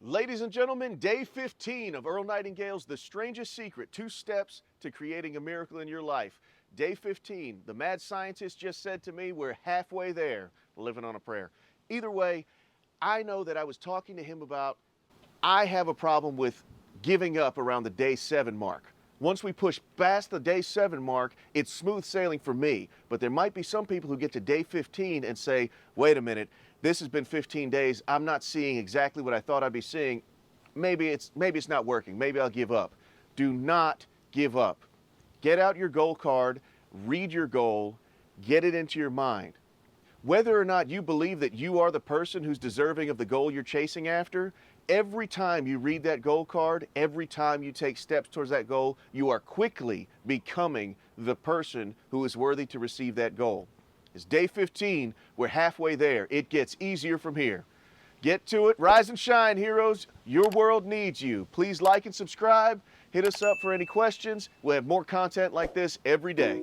Ladies and gentlemen, day 15 of Earl Nightingale's The Strangest Secret, 2 steps to creating a miracle in your life. Day 15, the mad scientist just said to me, we're halfway there, living on a prayer. Either way, I know that I was talking to him about, I have a problem with giving up around the day 7 mark. Once we push past the day 7 mark, it's smooth sailing for me. But there might be some people who get to day 15 and say, wait a minute, this has been 15 days. I'm not seeing exactly what I thought I'd be seeing. Maybe it's not working. Maybe I'll give up. Do not give up. Get out your goal card, read your goal, get it into your mind. Whether or not you believe that you are the person who's deserving of the goal you're chasing after, every time you read that goal card, every time you take steps towards that goal, you are quickly becoming the person who is worthy to receive that goal. It's day 15. We're halfway there. It gets easier from here. Get to it. Rise and shine, heroes. Your world needs you. Please like and subscribe. Hit us up for any questions. We'll have more content like this every day.